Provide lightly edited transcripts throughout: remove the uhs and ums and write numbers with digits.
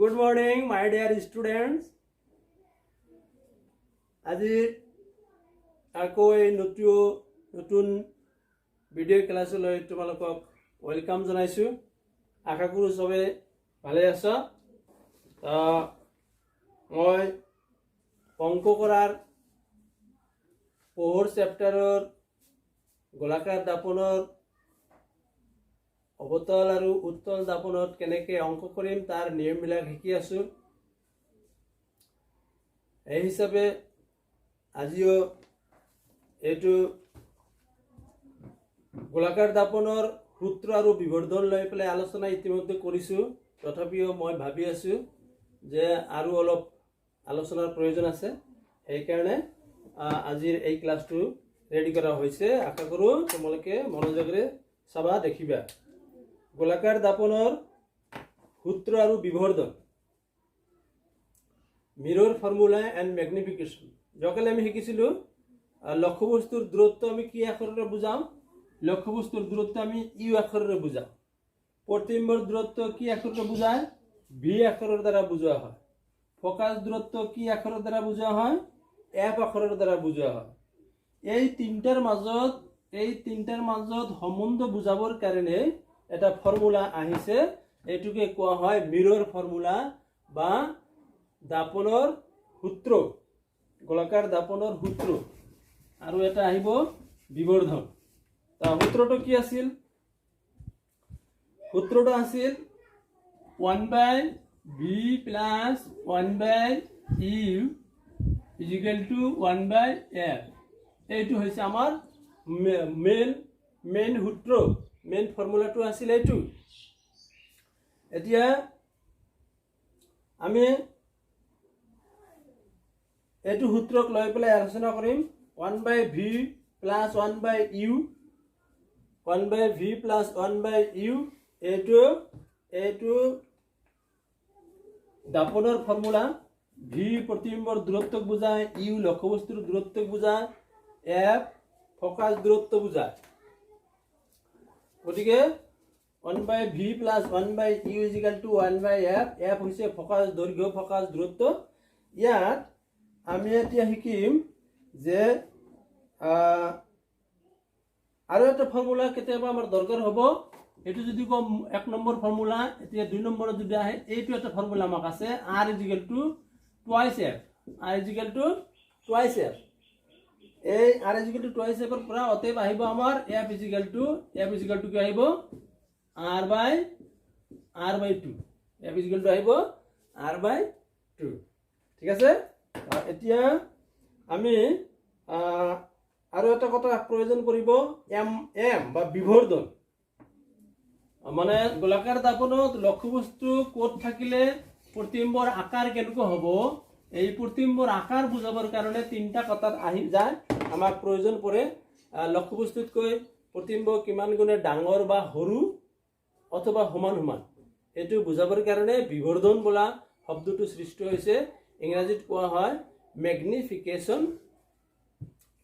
Good morning, my dear students. আজি আকৌ এই নতুন ভিডিঅ' ক্লাছলৈ তোমালোকক ওয়েলকাম জনাইছোঁ। আশা কৰোঁ সবে ভালে আছা। মই অংক কৰাৰ পোহৰ চেপ্টাৰৰ গোলাকাৰ দাপনৰ অবতল আৰু উত্তল দাপনত কেনেকৈ অংক কৰিম তাৰ নিয়মবিলাক শিকি আছোঁ। এই হিচাপে আজিও এইটো গোলাকাৰ দাপনৰ সূত্ৰ আৰু বিবৰ্ধন লৈ পেলাই আলোচনা ইতিমধ্যে কৰিছোঁ। তথাপিও মই ভাবি আছোঁ যে আৰু অলপ আলোচনাৰ প্ৰয়োজন আছে, সেইকাৰণে আজিৰ এই ক্লাছটো ৰেডি কৰা হৈছে। আশা কৰোঁ তোমালোকে মনোযোগেৰে চাবা, দেখিবা। গোলাকাৰ দাপনৰ সূত্ৰ আৰু বিবৰ্ধন, মিৰৰ ফৰ্মুলা এণ্ড ম্যাগনিফিকেশ্যন। যোৱাকালি আমি শিকিছিলোঁ লক্ষ্যবস্তুৰ দূৰত্ব আমি কি আখৰেৰে বুজাওঁ? লক্ষ্যবস্তুৰ দূৰত্ব আমি ইউ আখৰেৰে বুজাওঁ। প্ৰতিবিম্বৰ দূৰত্ব কি আখৰেৰে বুজায়? ভি আখৰৰ দ্বাৰা বুজোৱা হয়। ফোকাস দূৰত্ব কি আখৰৰ দ্বাৰা বুজোৱা হয়? এফ আখৰৰ দ্বাৰা বুজোৱা হয়। এই তিনিটাৰ মাজত সম্বন্ধ বুজাবৰ কাৰণে এটা ফৰ্মুলা আহিছে, এইটোকে কোৱা হয় মিৰৰ ফৰ্মুলা বা দাপনৰ সূত্ৰ, গোলাকাৰ দাপনৰ সূত্ৰ। আৰু এটা আহিব বিবৰ্ধন। সূত্ৰটো কি আছিল? সূত্ৰটো আছিল 1/v plus 1/u is equal to 1/f। এইটো হৈছে আমাৰ মেইন সূত্ৰ, মেইন ফৰ্মুলাটো আছিল এইটো। এতিয়া আমি এইটো সূত্ৰক লৈ পেলাই আলোচনা কৰিম। 1/v plus 1/u, 1/v plus 1/u এইটো দাপনৰ ফৰ্মুলা। ভি প্ৰতিবিম্বৰ দূৰত্বক বুজায়, ইউ লক্ষ্যবস্তুৰ দূৰত্বক বুজায়, এফ ফোকাস দূৰত্ব বুজায়। গতিকে 1/v plus 1/u is equal to 1/f। F হৈছে ফোকাস দৈৰ্ঘ্য, ফোকাস দূৰত্ব। ইয়াত আমি এতিয়া শিকিম যে আৰু এটা ফৰ্মুলা কেতিয়াবা আমাৰ দৰকাৰ হ'ব। এইটো যদি কম 1 নম্বৰ ফৰ্মুলা, এতিয়া 2 নম্বৰত যদি আহে এইটো এটা ফৰ্মুলা আমাক আছে, r is equal to twice f। r is equal to twice f। এই r is equal to twice f ৰ পৰা অতএব আহিব আমাৰ f is equal to কি আহিব? r/2। f is equal to আহিব r/2। ঠিক আছে। এতিয়া আমি আৰু এটা কথা প্ৰয়োজন পৰিব, এম বা বিবৰ্ধন। মানে গোলাকাৰ দাপনত লক্ষ্যবস্তু ক'ত থাকিলে প্ৰতিবিম্বৰ আকাৰ কেনেকুৱা হ'ব, এই প্ৰতিবিম্বৰ আকাৰ বুজাবৰ কাৰণে তিনিটা কথাত আহি যায়, আমাক প্ৰয়োজন পৰে। লক্ষ্যবস্তুতকৈ প্ৰতিবিম্ব কিমান গুণে ডাঙৰ বা সৰু অথবা সমান, এইটো বুজাবৰ কাৰণে বিবৰ্ধন বোলা শব্দটো সৃষ্টি হৈছে। ইংৰাজীত কোৱা হয় ম্যাগনিফিকেশ্যন।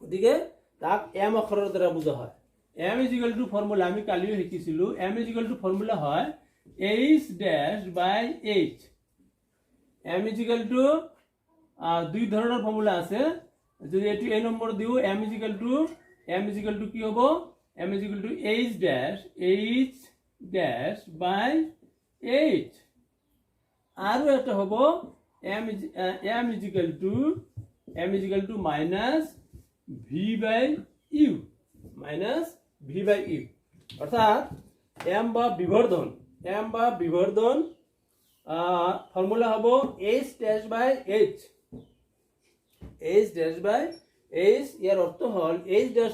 গতিকে তাক এম আখৰৰ দ্বাৰা বুজা হয়। M is equal to formula আমি কালিও শিকিছিলোঁ। M is equal to formula হয় h'/h। M is equal two দুই ধৰণৰ ফৰ্মুলা আছে। যদি এইটো এই নম্বৰ দিওঁ, এম ইজ ইকুৱেল টু কি হ'ব? M is equal to h'/h। আৰু এটা হ'ব m is equal to minus v/u, অর্থাৎ m বা বিবর্ধন ফর্মুলা হ'ব h'/h। ইয়াৰ অৰ্থ হ'ল h'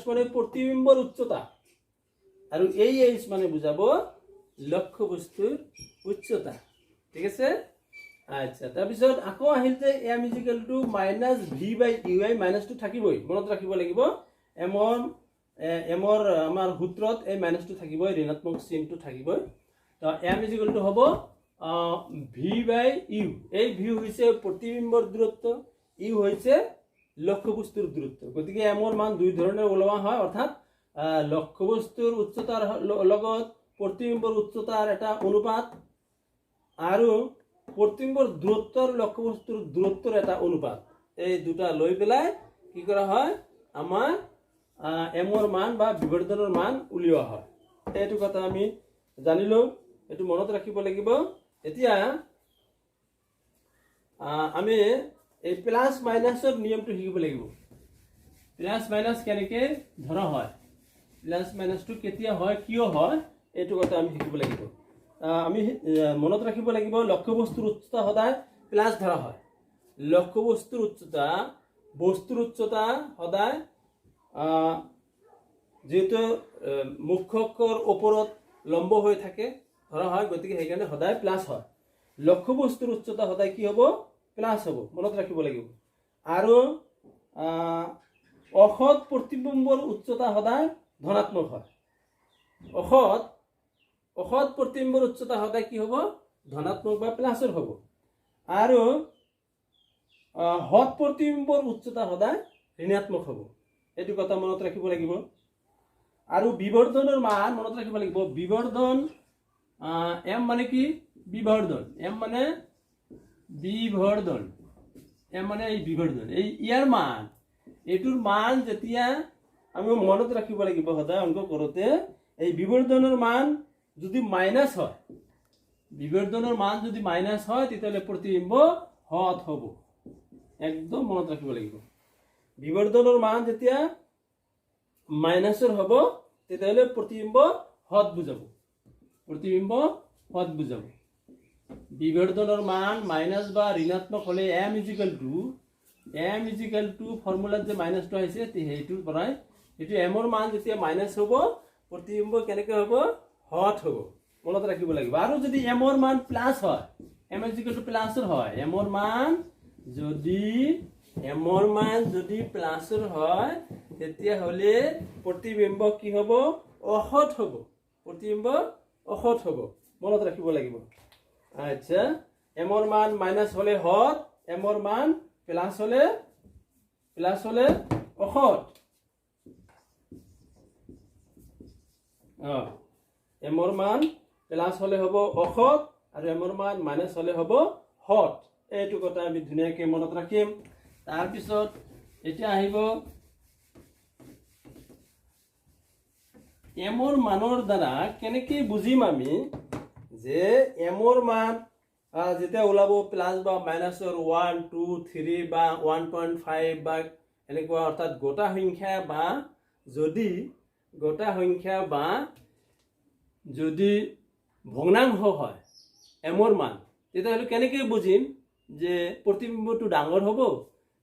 মানে প্ৰতিবিম্বৰ উচ্চতা, আৰু এই h মানে বুজাব লক্ষ্যবস্তুৰ উচ্চতা। ঠিক আছে। আচ্ছা, তাৰপিছত আকৌ আহিল যে m is equal to minus v/u। মাইনাছটো থাকিবই, মনত ৰাখিব লাগিব। এমৰ আমাৰ সূত্ৰত এই মাইনাছটো থাকিবই, ঋণাত্মক চিহ্নটো থাকিবই। তো m is equal to হ'ব v/u। এই v হৈছে প্ৰতিবিম্বৰ দূৰত্ব, u হৈছে লক্ষ্যবস্তুৰ দূৰত্ব। গতিকে এমৰ মান দুই ধৰণে ওলোৱা হয়, অৰ্থাৎ লক্ষ্যবস্তুৰ উচ্চতাৰ লগত প্ৰতিবিম্বৰ উচ্চতাৰ এটা অনুপাত, আৰু প্ৰতিবিম্বৰ দূৰত্ব আৰু লক্ষ্যবস্তুৰ দূৰত্বৰ এটা অনুপাত এই দুটা লৈ পেলাই কি কৰা হয় আমাৰ এমৰ মান বা বিবৰ্ধনৰ মান উলিওৱা হয় এইটো কথা আমি জানিলো এটো মনত ৰাখিব লাগিব এতিয়া আমি এই প্লাস মাইনাসৰ নিয়মটো শিকিব লাগিব প্লাস মাইনাস কেনেকৈ ধৰা হয় প্লাস মাইনাসটো কেতিয়া হয় কিয় হয় এইটো কথা আমি শিকিব লাগিব আমি মনত ৰাখিব লাগিব লক্ষ্যবস্তুৰ উচ্চতা সদায় প্লাস ধৰা হয় লক্ষ্যবস্তুৰ উচ্চতা বস্তুৰ উচ্চতা সদায় যেহেতু মুখ্য অক্ষৰ ওপৰত লম্ব হৈ থাকে ধৰা হয় গতিকে সেইকাৰণে সদায় প্লাস হয় লক্ষ্যবস্তুৰ উচ্চতা সদায় কি হ'ব প্লাস হ'ব মনত ৰাখিব লাগিব আৰু অসৎ প্ৰতিবিম্বৰ উচ্চতা সদায় ধনাত্মক হয় অসৎ প্ৰতিবিম্বৰ উচ্চতা সদায় কি হ'ব ধনাত্মক বা প্লাসৰ হ'ব আৰু সৎ প্ৰতিবিম্বৰ উচ্চতা সদায় ঋণাত্মক হ'ব এইটো কথা মনত ৰাখিব লাগিব আৰু বিবৰ্ধনৰ মান মনত ৰাখিব লাগিব বিবৰ্ধন এম মানে কি বিবৰ্ধন এম মানে বিবৰ্ধন এম মানে এই বিবৰ্ধন এই ইয়াৰ মান এইটোৰ মান যেতিয়া আমি মনত ৰাখিব লাগিব সদায় অংক কৰোতে এই বিবৰ্ধনৰ মান যদি মাইনাস হয় বিবৰ্ধনৰ মান যদি মাইনাস হয় তেতিয়াহ'লে প্ৰতিবিম্ব হৎ হ'ব একদম মনত ৰাখিব লাগিব বিবৰ্ধনৰ মান যেতিয়া মাইনাসৰ হ'ব তেতিয়াহ'লে প্ৰতিবিম্ব হৎ বুজাব প্ৰতিবিম্ব হৎ বুজাব বিবৰ্ধনৰ মান মাইনাস বা ঋণাত্মক হ'লে m = ফৰ্মুলাত যে মাইনাসটো আহিছে সেইটোৰ পৰাই এইটো m ৰ মান যেতিয়া মাইনাস হ'ব প্ৰতিবিম্ব কেনেকৈ হ'ব হৎ হ'ব মনত ৰাখিব লাগিব আৰু যদি m ৰ মান প্লাস হয় m = প্লাসৰ হয় m ৰ মান যদি প্লাসৰ হয় তেতিয়াহ'লে প্ৰতিবিম্ব কি হ'ব অসৎ হ'ব প্ৰতিবিম্ব অসৎ হ'ব মনত ৰাখিব লাগিব আচ্ছা m ৰ মান মাইনাস হ'লে হৎ m ৰ মান প্লাস হ'লে অসৎ m ৰ মান প্লাস হ'লে হ'ব অসৎ আৰু m ৰ মান মাইনাস হ'লে হ'ব হৎ এইটো কথা আমি ধুনীয়াকৈ মনত ৰাখিম তাৰ পিছত এতিয়া আহিব m ৰ মানৰ দ্বাৰা কেনেকৈ বুজিম আমি যে m ৰ মান যেতিয়া ওলাব প্লাস বা মাইনাসৰ 1 2 3 বা 1.5 বা এনেকুৱা অৰ্থাৎ গোটা সংখ্যা বা যদি ভগ্নাংশ হয় m ৰ মান তেতিয়াহ'লে কেনেকৈ বুজিম যে প্ৰতিবিম্বটো ডাঙৰ হ'ব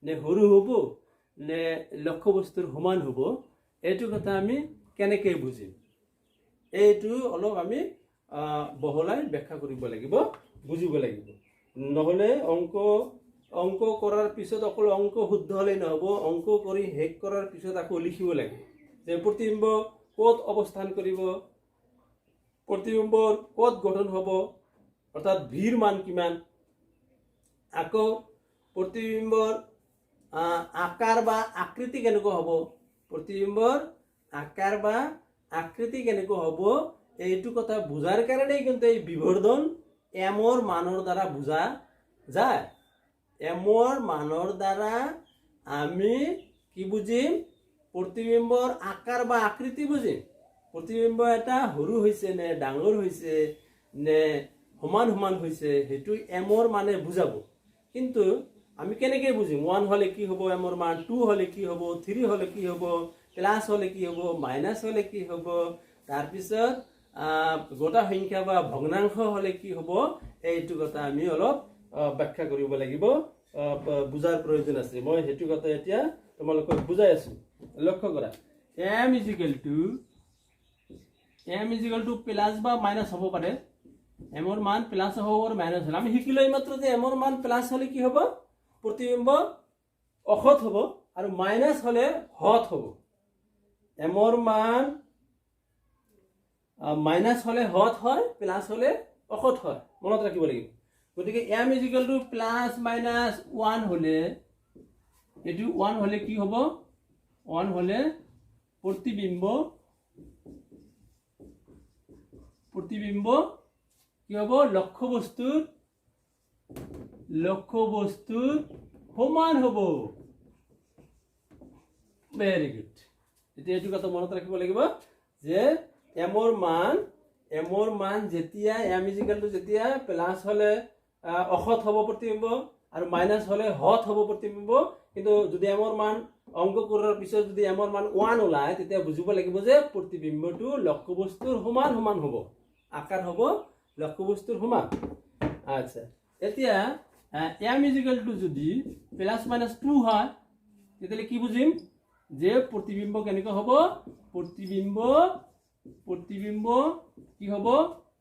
নে সৰু হ'ব নে লক্ষ্যবস্তুৰ সমান হ'ব এইটো কথা আমি কেনেকৈ বুজিম এইটো অলপ আমি বহলাই ব্যাখ্যা কৰিব লাগিব বুজিব লাগিব নহ'লে অংক কৰাৰ পিছত অকল অংক শুদ্ধ হ'লেই নহ'ব অংক কৰি শেষ কৰাৰ পিছত আকৌ লিখিব লাগে যে প্ৰতিবিম্ব ক'ত অৱস্থান কৰিব প্ৰতিবিম্বৰ ক'ত গঠন হ'ব অৰ্থাৎ ভিৰ মান কিমান আকৌ প্ৰতিবিম্বৰ আকাৰ বা আকৃতি কেনেকুৱা হ'ব প্ৰতিবিম্বৰ আকাৰ বা আকৃতি কেনেকুৱা হ'ব এইটো কথা বুজাৰ কাৰণেই কিন্তু এই বিবৰ্ধন m ৰ মানৰ দ্বাৰা বুজা যায় m ৰ মানৰ দ্বাৰা আমি কি বুজিম প্ৰতিবিম্বৰ আকাৰ বা আকৃতি বুজিম প্ৰতিবিম্ব এটা সৰু হৈছে নে ডাঙৰ হৈছে নে সমান হৈছে সেইটো m ৰ মানে বুজাব কিন্তু আমি কেনেকৈ বুজিম 1 হ'লে কি হ'ব m ৰ মান 2 হ'লে কি হ'ব 3 হ'লে কি হ'ব প্লাস হ'লে কি হ'ব মাইনাস হ'লে কি হ'ব তাৰ পিছত গোটা সংখ্যা বা ভগ্নাংশ হ'লে কি হ'ব এইটো কথা আমি অলপ ব্যাখ্যা কৰিব লাগিব বুজাৰ প্ৰয়োজন আছে মই সেইটো কথা এতিয়া তোমালোকক বুজাই আছো লক্ষ্য কৰা m = প্লাস বা মাইনাস হ'ব পাৰে m ৰ মান প্লাস হ'ব আৰু মাইনাস হ'ব আমি শিকিলো মাত্ৰ যে m ৰ মান প্লাস হ'লে কি হ'ব প্ৰতিবিম্ব অসৎ হ'ব আৰু মাইনাস হ'লে হৎ হ'ব m ৰ মান মাইনাস হ'লে হৎ হয় প্লাস হ'লে অসৎ হয় মনত ৰাখিব লাগিব গতিকে m = প্লাস মাইনাস 1 হ'লে এটো 1 হ'লে কি হ'ব 1 হ'লে প্ৰতিবিম্ব কি হ'ব লক্ষ্যবস্তুৰ লক্ষ্যবস্তুৰ সমান হ'ব। Very good. এতিয়া এইটো কথা মনত ৰাখিব লাগিব যে এমৰ মান যেতিয়া এম ইজ ইকুৱেল টু যেতিয়া প্লাছ হ'লে অসৎ হ'ব প্ৰতিবিম্ব আৰু মাইনাছ হ'লে হৎ হ'ব প্ৰতিবিম্ব। কিন্তু যদি এমৰ মান অংক কৰাৰ পিছত যদি এমৰ মান 1 ওলায় তেতিয়া বুজিব লাগিব যে প্ৰতিবিম্বটো লক্ষ্যবস্তুৰ সমান সমান হ'ব, আকাৰ হ'ব লক্ষ্যবস্তুৰ সমান। আচ্ছা, এতিয়া এম ইজ ইকুৱেল টু যদি প্লাছ মাইনাছ 2 হয় তেতিয়াহ'লে কি বুজিম যে প্ৰতিবিম্ব কেনেকুৱা হ'ব? প্ৰতিবিম্ব কি হ'ব?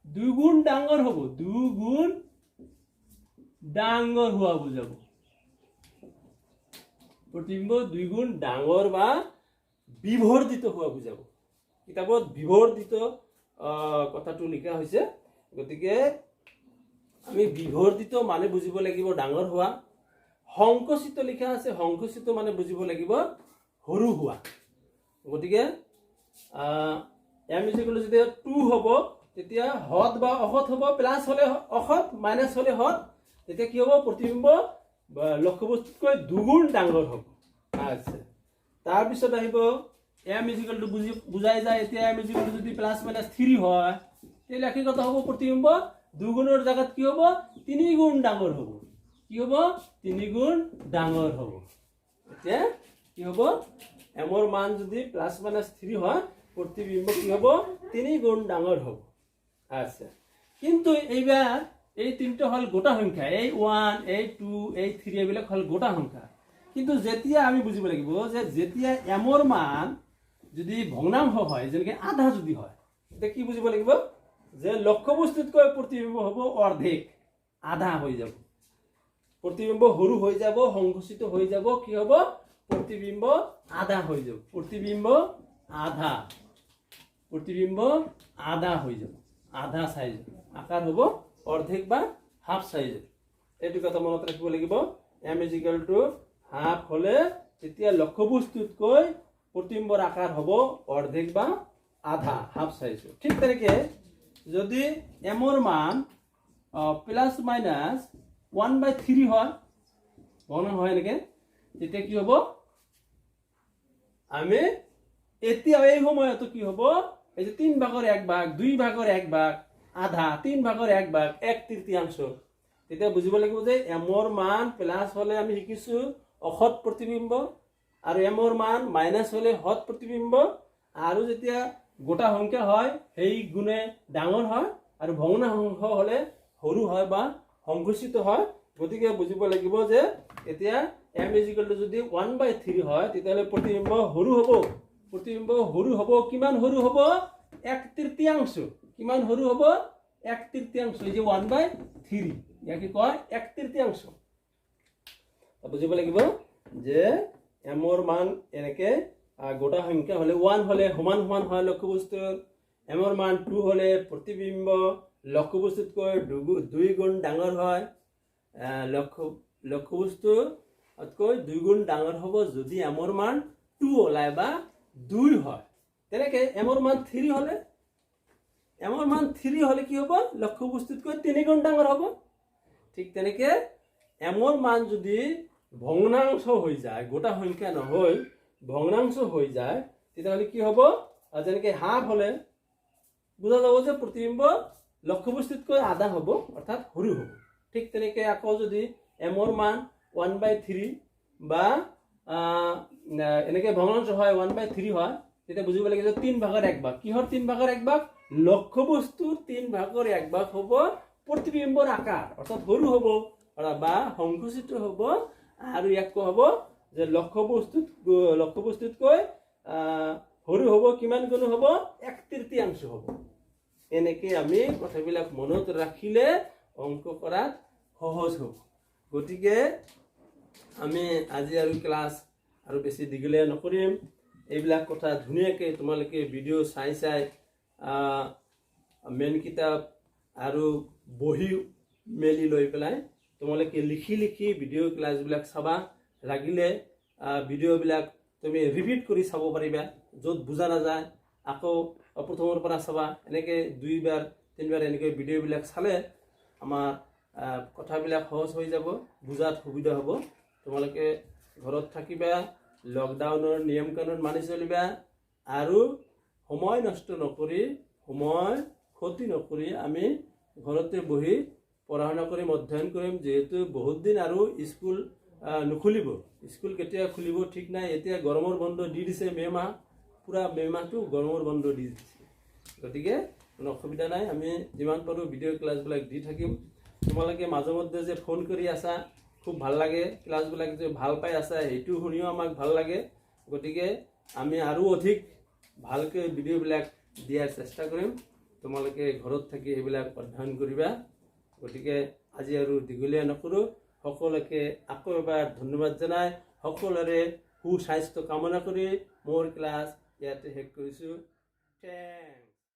2 গুণ ডাঙৰ হ'ব, 2 গুণ ডাঙৰ হোৱা বুজাব। প্ৰতিবিম্ব 2 গুণ ডাঙৰ বা বিবৰ্ধিত হোৱা বুজাব। কিতাপত বিবৰ্ধিত কথাটো লিখা হৈছে, গতিকে আমি বিবৰ্ধিত মানে বুজিব লাগিব ডাঙৰ হোৱা। সংকুচিত লিখা আছে, সংকুচিত মানে বুজিব লাগিব সৰু হোৱা। গতিকে এম ইজ ইকুৱেল টু যেতিয়া 2 হ'ব তেতিয়া হৎ বা অসৎ হ'ব, প্লাছ হ'লে অসৎ মাইনাছ হ'লে হৎ। তেতিয়া কি হ'ব? প্ৰতিবিম্ব লক্ষ্যবস্তুতকৈ 2 গুণ ডাঙৰ হ'ব। আচ্ছা, তাৰপিছত আহিব এম ইজ ইকুৱেল টু বুজাই যায়। এতিয়া এম ইজ ইকুৱেল টু যদি প্লাছ মাইনাছ 3 হয় তেতিয়াহ'লে কি কথা হ'ব? প্ৰতিবিম্ব 2 গুণৰ জাগাত কি হ'ব? 3 গুণ ডাঙৰ হ'ব। কি হ'ব? 3 গুণ ডাঙৰ হ'ব। এতিয়া কি হ'ব? এমৰ মান যদি প্লাছ মাইনাছ 3 হয় প্ৰতিবিম্ব কি হ'ব? 3 গুণ ডাঙৰ হ'ব। আচ্ছা, কিন্তু এইবাৰ এই তিনিটা হ'ল গোটা সংখ্যা, এই 1 এই 2 এই 3 এইবিলাক হ'ল গোটা সংখ্যা। কিন্তু যেতিয়া আমি বুজিব লাগিব যে যেতিয়া এমৰ মান যদি ভগ্নাংশ হয়, যেনেকৈ আধা যদি হয়, তেতিয়া কি বুজিব লাগিব যে লক্ষ্যবস্তুতকৈ প্ৰতিবিম্ব হ'ব অৰ্ধেক, আধা হৈ যাব। প্ৰতিবিম্ব সৰু হৈ যাব, সংকুচিত হৈ যাব, কি হ'ব? প্ৰতিবিম্ব আধা হৈ যাব। প্ৰতিবিম্ব আধা হৈ যাব, আধা চাইজ আকাৰ হ'ব অৰ্ধেক বা হাফ চাইজৰ। এইটো কথা মনত ৰাখিব লাগিব। M is equal to half হ'লে তেতিয়া লক্ষ্যবস্তুতকৈ প্ৰতিবিম্বৰ আকাৰ হ'ব অৰ্ধেক বা আধা, হাফ চাইজৰ। ঠিক তেনেকৈ যদি এমৰ মান প্লাছ মাইনাছ 1/3 হয়, ভগ্নাংশ হয় এনেকৈ, তেতিয়া কি হ'ব? আমি এতিয়া এই সময়তো কি হ'ব? এই যে 3 ভাগৰ 1 ভাগ, 2 ভাগৰ 1 ভাগ, আধা, 3 ভাগৰ 1 ভাগ, 1/3। তেতিয়া বুজিব লাগিব যে এমৰ মান প্লাছ হ'লে আমি শিকিছো অসৎ প্ৰতিবিম্ব, আৰু এমৰ মান মাইনাছ হ'লে হৎ প্ৰতিবিম্ব। আৰু যেতিয়া গোটা সংখ্যা হয় সেই গুণে ডাঙৰ হয়, আৰু ভগ্নাংশ হ'লে সৰু হয় বা সংকুচিত হয়। গতিকে বুজিব লাগিব যে এতিয়া এম ইজ ইকুৱেল টু যদি 1/3 হয় তেতিয়াহ'লে প্ৰতিবিম্ব সৰু হ'ব। প্ৰতিবিম্ব সৰু হ'ব, কিমান সৰু হ'ব? 1/3। কিমান সৰু হ'ব? 1/3। এই যে 1/3 ইয়াকে কয় 1/3। বুজিব লাগিব যে এমৰ মান এনেকে গোটা সংখ্যা হ'লে 1 হ'লে সমান সমান হয় লক্ষ্যবস্তুৰ, এমৰ মান 2 হ'লে প্ৰতিবিম্ব লক্ষ্যবস্তুতকৈ 2 গুণ ডাঙৰ হয়। লক্ষ্যবস্তুতকৈ 2 গুণ ডাঙৰ হ'ব যদি এমৰ মান 2 ওলায় বা 2 হয়। তেনেকৈ এমৰ মান 3 হ'লে কি হ'ব? লক্ষ্যবস্তুতকৈ 3 গুণ ডাঙৰ হ'ব। ঠিক তেনেকৈ এমৰ মান যদি ভগ্নাংশ হৈ যায়, গোটা সংখ্যা নহয় ভগ্নাংশ হৈ যায়, তেতিয়াহ'লে কি হ'ব? যেনেকৈ হাফ হ'লে বুজা যাব যে প্ৰতিবিম্ব লক্ষ্যবস্তুতকৈ আধা হ'ব, অৰ্থাৎ সৰু হ'ব। ঠিক তেনেকৈ আকৌ যদি এমৰ মান 1/3 বা এনেকৈ ভগ্নাংশ হয় 1/3 হয়, তেতিয়া বুজিব লাগিব যে 3 ভাগৰ 1 ভাগ। কিহৰ 3 ভাগৰ 1 ভাগ? লক্ষ্যবস্তুৰ 3 ভাগৰ 1 ভাগ হ'ব প্ৰতিবিম্বৰ আকাৰ, অৰ্থাৎ সৰু হ'ব বা সংকুচিত হ'ব। আৰু ইয়াক কোৱা হ'ব যে লক্ষ্যবস্তুতকৈ সৰু হ'ব, কিমান গুণ হ'ব? 1/3 হ'ব। এনেকৈ আমি কথাবিলাক মনত ৰাখিলে অংক কৰাত সহজ হ'ব। গতিকে আমি আজি আৰু ক্লাছ আৰু বেছি দীঘলীয়া নকৰিম। এইবিলাক কথা ধুনীয়াকৈ তোমালোকে ভিডিঅ' চাই মেইন কিতাপ আৰু বহি মেলি লৈ পেলাই তোমালোকে লিখি ভিডিঅ' ক্লাছবিলাক চাবা। লাগিলে ভিডিঅ'বিলাক তুমি ৰিপিট কৰি চাব পাৰিবা, য'ত বুজা নাযায় আকৌ প্ৰথমৰ পৰা চাবা। এনেকৈ 2-3 বাৰ এনেকৈ ভিডিঅ'বিলাক চালে আমাৰ কথাবিলাক সহজ হৈ যাব, বুজাত সুবিধা হ'ব। তোমালোকে ঘৰত থাকিবা, লকডাউনৰ নিয়ম কানুন মানি চলিবা আৰু সময় নষ্ট নকৰি, সময় ক্ষতি নকৰি আমি ঘৰতে বহি পঢ়া শুনা কৰিম, অধ্যয়ন কৰিম। যিহেতু বহুত দিন আৰু স্কুল নুখুলিব, স্কুল কেতিয়া খুলিব ঠিক নাই। এতিয়া গৰমৰ বন্ধ দি দিছে, মে' মাহ, পুৰা মে' মাহটো গৰমৰ বন্ধ দি দিছে। গতিকে কোনো অসুবিধা নাই, আমি যিমান পাৰোঁ ভিডিঅ' ক্লাছবিলাক দি থাকিম। তোমালোকে মাজে মধ্যে যে ফোন কৰি আছা, খুব ভাল লাগে। ক্লাছবিলাক যে ভাল পাই আছা, সেইটো শুনিও আমাক ভাল লাগে। গতিকে আমি আৰু অধিক ভালকৈ ভিডিঅ'বিলাক দিয়াৰ চেষ্টা কৰিম। তোমালোকে ঘৰত থাকি সেইবিলাক অধ্যয়ন কৰিবা। গতিকে আজি আৰু দীঘলীয়া নকৰোঁ, সকলোকে আকৌ এবাৰ ধন্যবাদ জনাই সকলোৰে সুস্বাস্থ্য কামনা কৰি মোৰ ক্লাছ ইয়াতে শেষ কৰিছোঁ।